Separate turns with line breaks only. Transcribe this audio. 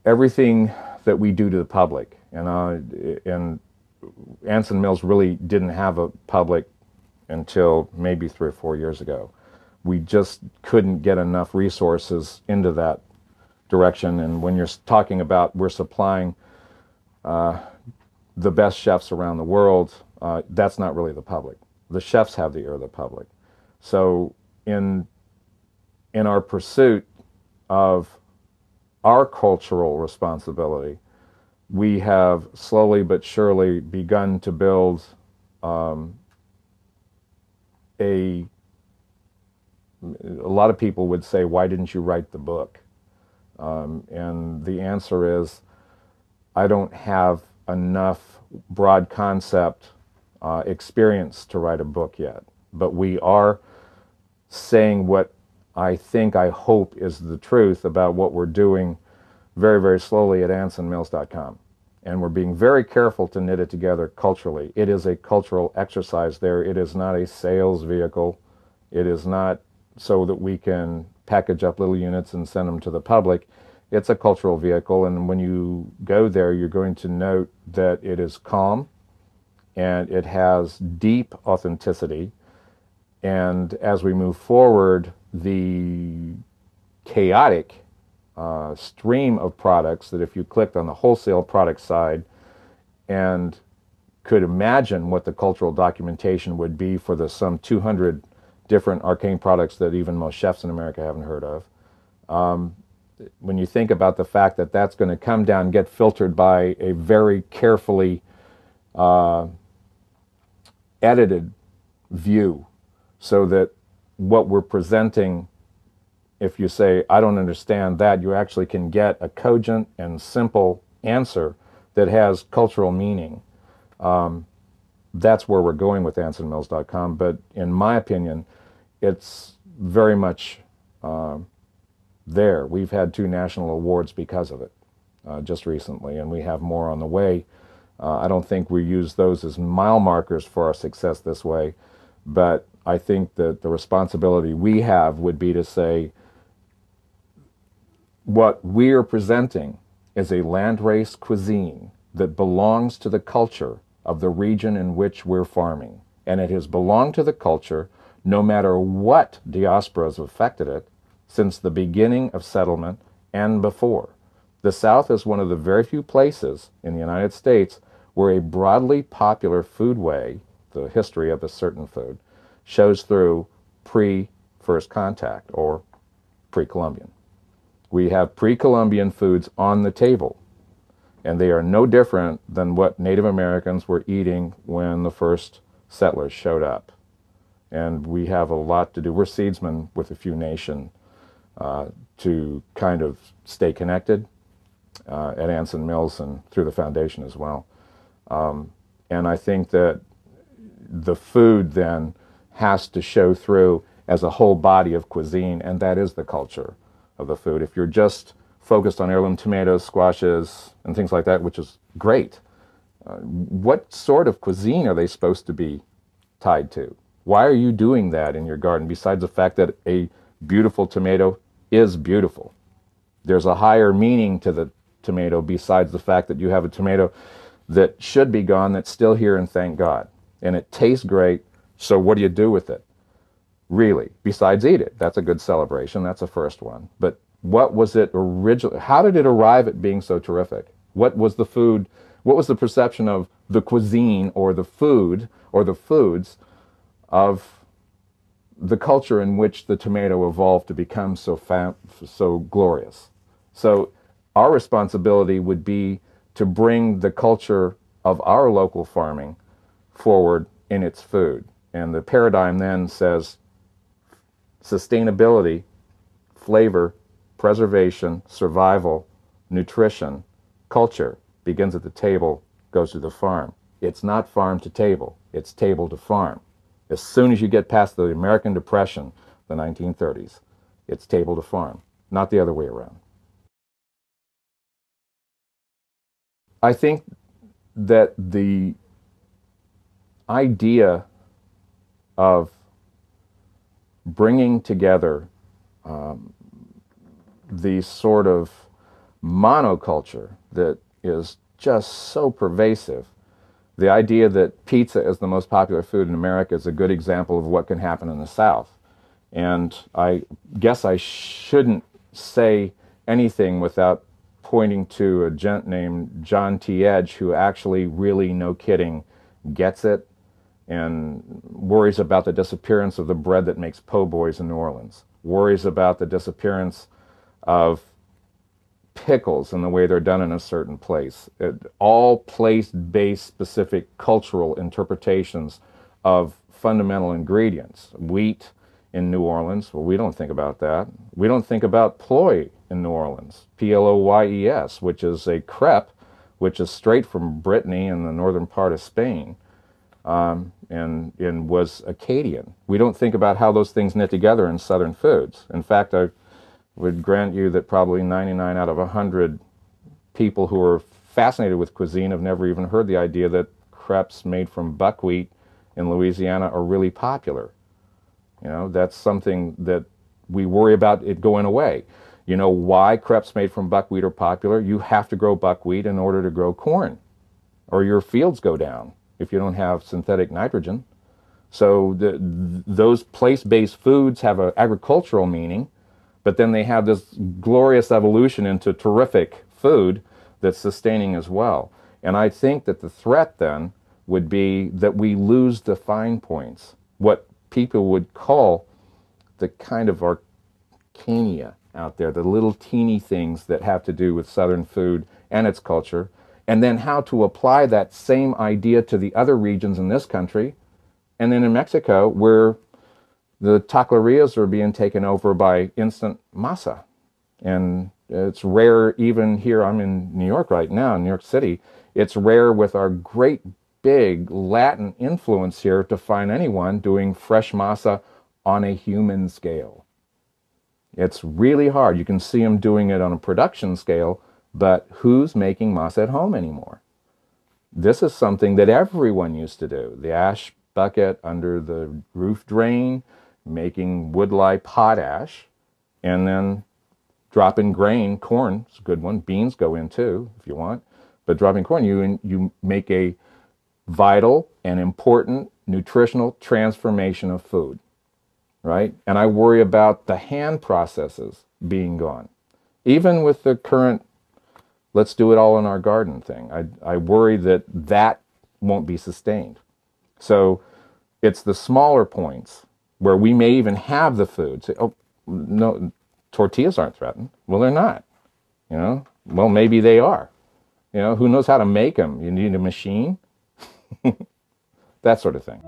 everything that we do to the public, and Anson Mills really didn't have a public until maybe 3 or 4 years ago. We just couldn't get enough resources into that direction. And when you're talking about we're supplying the best chefs around the world, that's not really the public. The chefs have the ear of the public. So in our pursuit of our cultural responsibility, we have slowly but surely begun to build a lot of people would say, why didn't you write the book? And the answer is, I don't have enough broad concept experience to write a book yet. But we are saying what I hope is the truth about what we're doing very, very slowly at ansonmills.com. And we're being very careful to knit it together culturally. It is a cultural exercise there. It is not a sales vehicle. It is not so that we can package up little units and send them to the public. It's a cultural vehicle, and when you go there, you're going to note that it is calm, and it has deep authenticity. And as we move forward, the chaotic stream of products that if you clicked on the wholesale product side and could imagine what the cultural documentation would be for the some 200 different arcane products that even most chefs in America haven't heard of. When you think about the fact that that's going to come down and get filtered by a very carefully edited view, so that what we're presenting, if you say, I don't understand that, you actually can get a cogent and simple answer that has cultural meaning. That's where we're going with ansonmills.com, but in my opinion, it's very much there. We've had 2 national awards because of it just recently, and we have more on the way. I don't think we use those as mile markers for our success this way, but I think that the responsibility we have would be to say, what we're presenting is a landrace cuisine that belongs to the culture of the region in which we're farming. And it has belonged to the culture no matter what diasporas have affected it since the beginning of settlement and before. The South is one of the very few places in the United States where a broadly popular foodway, the history of a certain food, shows through pre-first contact or pre-Columbian. We have pre-Columbian foods on the table, and they are no different than what Native Americans were eating when the first settlers showed up. And we have a lot to do. We're seedsmen with a few nation to kind of stay connected at Anson Mills and through the foundation as well. And I think that the food then has to show through as a whole body of cuisine, and that is the culture of the food. If you're just focused on heirloom tomatoes, squashes, and things like that, which is great, what sort of cuisine are they supposed to be tied to? Why are you doing that in your garden, besides the fact that a beautiful tomato is beautiful? There's a higher meaning to the tomato besides the fact that you have a tomato that should be gone that's still here, and thank God. And it tastes great, so what do you do with it? Really, besides eat it. That's a good celebration. That's a first one. But what was it originally? How did it arrive at being so terrific? What was the food? What was the perception of the cuisine or the food or the foods of the culture in which the tomato evolved to become so glorious? So our responsibility would be to bring the culture of our local farming forward in its food. And the paradigm then says sustainability, flavor, preservation, survival, nutrition, culture begins at the table, goes to the farm. It's not farm to table, it's table to farm. As soon as you get past the American Depression, the 1930s, it's table to farm, not the other way around. I think that the idea of bringing together these sort of monoculture that is just so pervasive. The idea that pizza is the most popular food in America is a good example of what can happen in the South. And I guess I shouldn't say anything without pointing to a gent named John T. Edge, who actually really, no kidding, gets it and worries about the disappearance of the bread that makes po' boys in New Orleans, worries about the disappearance of pickles and the way they're done in a certain place. All place-based specific cultural interpretations of fundamental ingredients. Wheat in New Orleans, well, we don't think about that. We don't think about ploy in New Orleans, P-L-O-Y-E-S, which is a crepe, which is straight from Brittany in the northern part of Spain, and was Acadian. We don't think about how those things knit together in Southern foods. In fact, I would grant you that probably 99 out of 100 people who are fascinated with cuisine have never even heard the idea that crepes made from buckwheat in Louisiana are really popular. You know, that's something that we worry about it going away. You know why crepes made from buckwheat are popular? You have to grow buckwheat in order to grow corn, or your fields go down if you don't have synthetic nitrogen. So those place-based foods have an agricultural meaning, but then they have this glorious evolution into terrific food that's sustaining as well. And I think that the threat then would be that we lose the fine points, what people would call the kind of arcania out there, the little teeny things that have to do with Southern food and its culture, and then how to apply that same idea to the other regions in this country, and then in Mexico, where the taquerias are being taken over by instant masa. And it's rare even here. I'm in New York right now, in New York City. It's rare with our great big Latin influence here to find anyone doing fresh masa on a human scale. It's really hard. You can see them doing it on a production scale, but who's making masa at home anymore? This is something that everyone used to do. The ash bucket under the roof drain, making wood-lye potash, and then dropping grain. Corn is a good one. Beans go in too, if you want. But dropping corn, you make a vital and important nutritional transformation of food, right? And I worry about the hand processes being gone. Even with the current, let's do it all in our garden thing, I worry that that won't be sustained. So it's the smaller points where we may even have the food. Say, oh, no, tortillas aren't threatened. Well, they're not. You know, well, maybe they are. You know, who knows how to make them? You need a machine? That sort of thing.